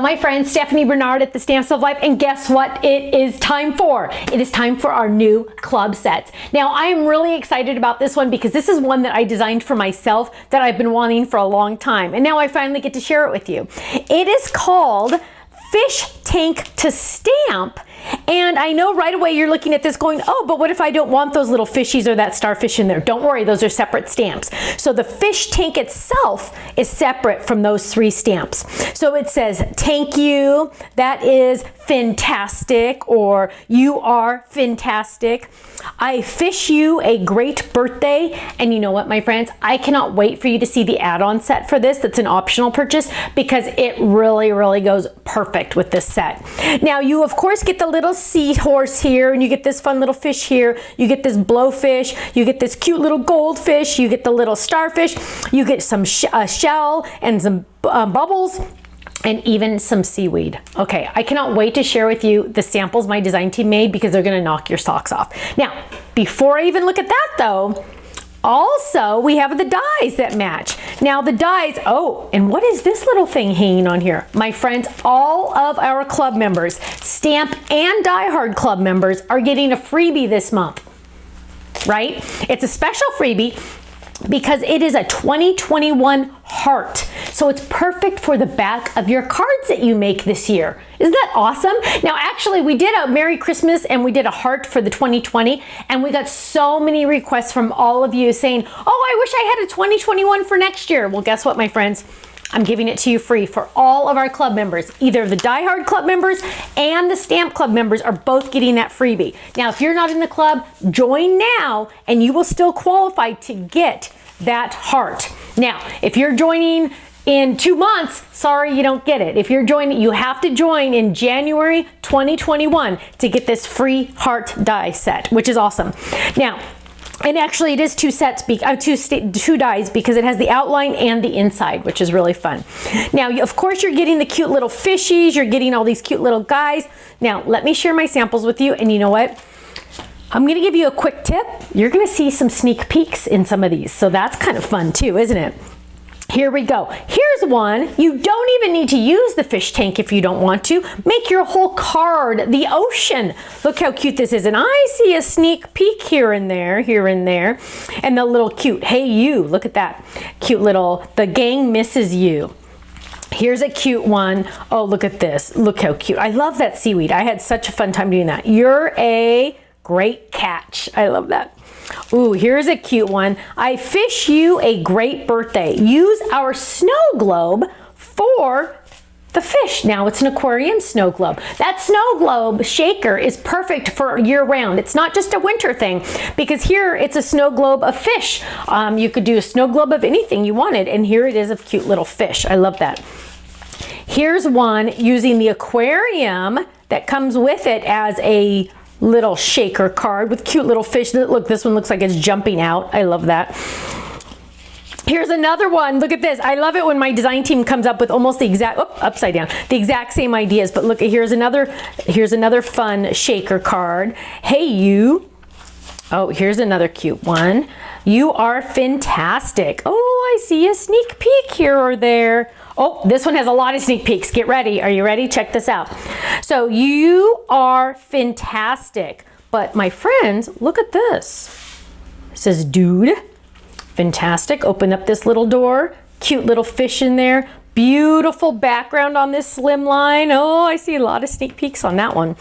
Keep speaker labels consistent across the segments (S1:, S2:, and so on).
S1: my friend Stephanie Bernard at the Stamps of Life, and guess what it is time for? It is time for our new club sets. Now, I am really excited about this one because this is one that I designed for myself that I've been wanting for a long time, and now I finally get to share it with you. It is called Fishtank2stamp. And I know right away you're looking at this going, oh, but what if I don't want those little fishies or that starfish in there? Don't worry, those are separate stamps. So the fish tank itself is separate from those 3 stamps. So it says, thank you, that is fantastic, or you are fantastic. I fish you a great birthday. And you know what, my friends? I cannot wait for you to see the add-on set for this. That's an optional purchase because it really, really goes perfect with this set. Now, you of course get the little seahorse here, and you get this fun little fish here. You get this blowfish. You get this cute little goldfish. You get the little starfish. You get some shell and some bubbles, and even some seaweed. Okay, I cannot wait to share with you the samples my design team made because they're gonna knock your socks off. Now, before I even look at that though, also we have the dies that match. Now the dies, oh, and what is this little thing hanging on here? My friends, all of our club members, Stamp and Die Hard club members, are getting a freebie this month, right? It's a special freebie because it is a 2021 heart. So it's perfect for the back of your cards that you make this year. Isn't that awesome? Now, actually, we did a Merry Christmas and we did a heart for the 2020, and we got so many requests from all of you saying, oh, I wish I had a 2021 for next year. Well, guess what, my friends? I'm giving it to you free for all of our club members. Either the Die Hard club members and the Stamp club members are both getting that freebie. Now, if you're not in the club, join now and you will still qualify to get that heart. Now, if you're joining in 2 months, sorry, you don't get it. If you're joining, you have to join in January 2021 to get this free heart die set, which is awesome. Now, and actually it is 2 sets, 2 dies because it has the outline and the inside, which is really fun. Now, of course, you're getting the cute little fishies. You're getting all these cute little guys. Now, let me share my samples with you. And you know what? I'm going to give you a quick tip. You're going to see some sneak peeks in some of these. So that's kind of fun too, isn't it? Here we go. Here's one. You don't even need to use the fish tank if you don't want to. Make your whole card the ocean. Look how cute this is. And I see a sneak peek here and there. And the little cute, hey you, look at that. Cute little, the gang misses you. Here's a cute one. Oh, look at this. Look how cute. I love that seaweed. I had such a fun time doing that. You're a great catch. I love that. Ooh, here's a cute one. I fish you a great birthday. Use our snow globe for the fish. Now it's an aquarium snow globe. That snow globe shaker is perfect for year round. It's not just a winter thing because here it's a snow globe of fish. You could do a snow globe of anything you wanted, and here it is of cute little fish. I love that. Here's one using the aquarium that comes with it as a little shaker card with cute little fish. Look, this one looks like it's jumping out. I love that. Here's another one. Look at this. I love it when my design team comes up with almost the exact, upside down, the exact same ideas. But look, here's another fun shaker card. Hey, you. Oh, here's another cute one. You are fantastic. Oh, I see a sneak peek here or there. Oh, this one has a lot of sneak peeks. Get ready. Are you ready? Check this out. So you are fantastic. But my friends, look at this. It says, dude, fantastic. Open up this little door. Cute little fish in there. Beautiful background on this Slimline. Oh, I see a lot of sneak peeks on that one.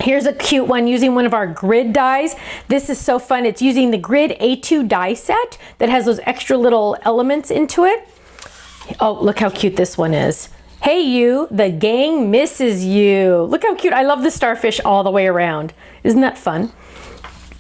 S1: Here's a cute one using one of our grid dies. This is so fun. It's using the grid A2 die set that has those extra little elements into it. Oh, look how cute this one is. Hey you, the gang misses you. Look how cute. I love the starfish all the way around. Isn't that fun?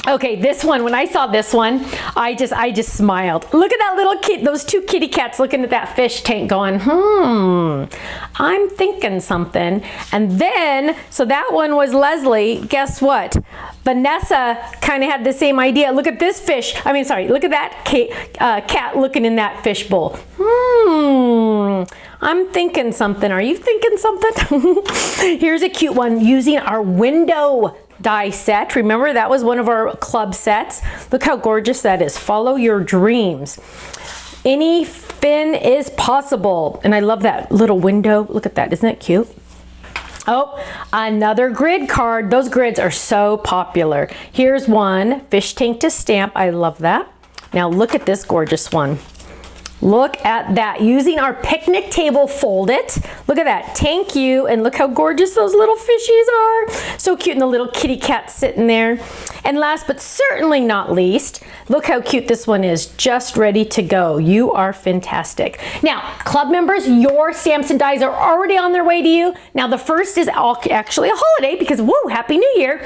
S1: Okay, this one, when I saw this one, I just smiled. Look at that little kid, those 2 kitty cats looking at that fish tank going, I'm thinking something. And then, so that one was Leslie. Guess what? Vanessa kind of had the same idea. Look at this fish. Look at that cat looking in that fishbowl. I'm thinking something. Are you thinking something? Here's a cute one using our window die set. Remember, that was one of our club sets. Look how gorgeous that is. Follow your dreams. Any fin is possible. And I love that little window. Look at that, isn't that cute? Oh, another grid card. Those grids are so popular. Here's one, fish tank to stamp. I love that. Now look at this gorgeous one. Look at that, using our picnic table, fold it. Look at that, thank you, and look how gorgeous those little fishies are. So cute, and the little kitty cat sitting there. And last but certainly not least, look how cute this one is, just ready to go. You are fantastic. Now, club members, your stamps and dies are already on their way to you. Now the first is actually a holiday because, whoa, Happy New Year.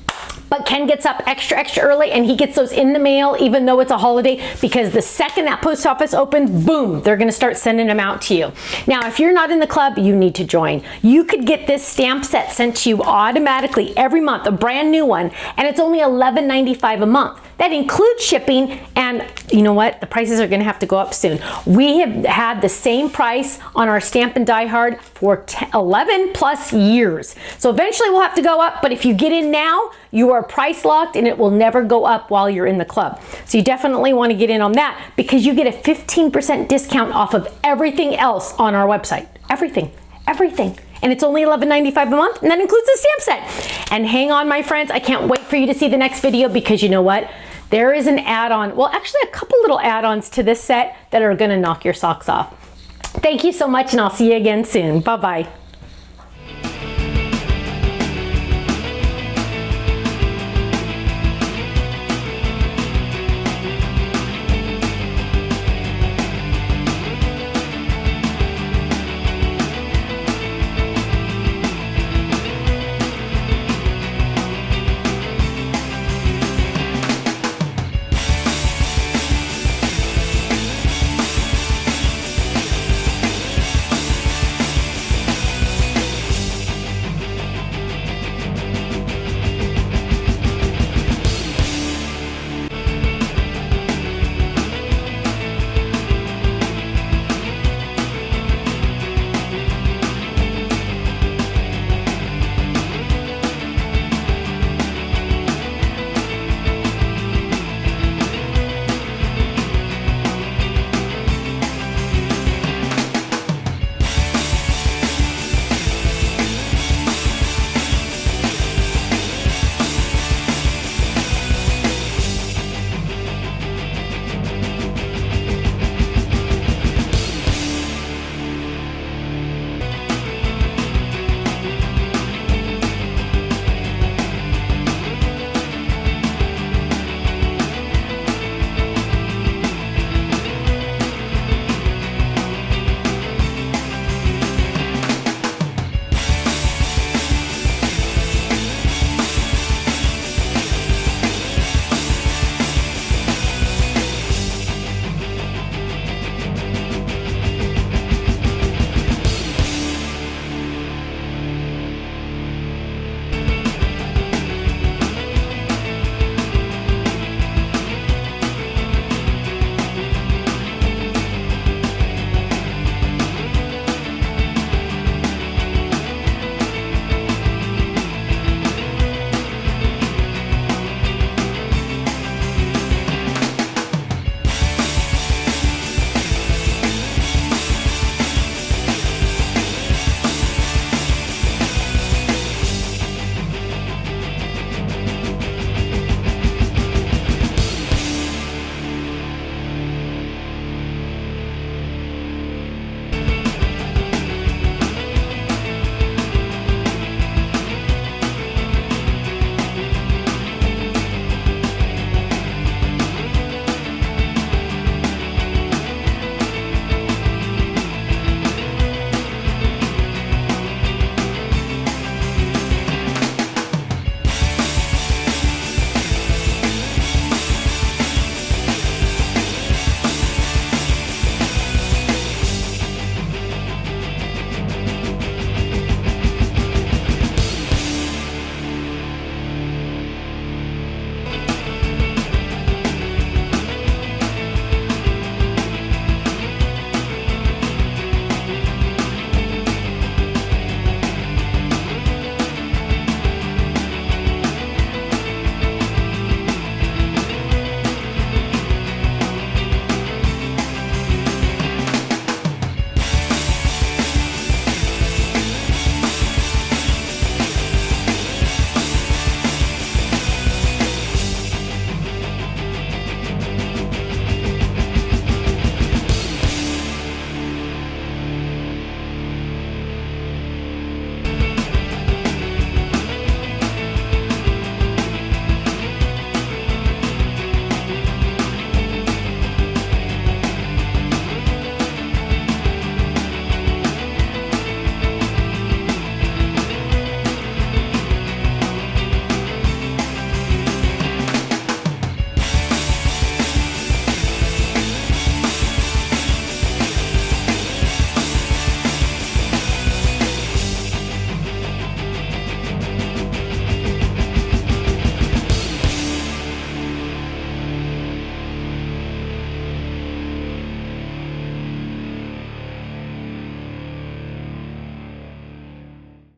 S1: But Ken gets up extra early and he gets those in the mail even though it's a holiday, because the second that post office opens, boom, they're gonna start sending them out to you. Now, if you're not in the club, you need to join. You could get this stamp set sent to you automatically every month, a brand new one, and it's only $11.95 a month. That includes shipping, and you know what? The prices are gonna have to go up soon. We have had the same price on our Stamp and Die Hard for 11 plus years. So eventually we'll have to go up, but if you get in now, you are price locked and it will never go up while you're in the club. So you definitely wanna get in on that because you get a 15% discount off of everything else on our website. Everything. And it's only $11.95 a month, and that includes the stamp set. And hang on, my friends, I can't wait for you to see the next video because you know what? There is an add-on, well, actually a couple little add-ons to this set that are gonna knock your socks off. Thank you so much, and I'll see you again soon. Bye-bye.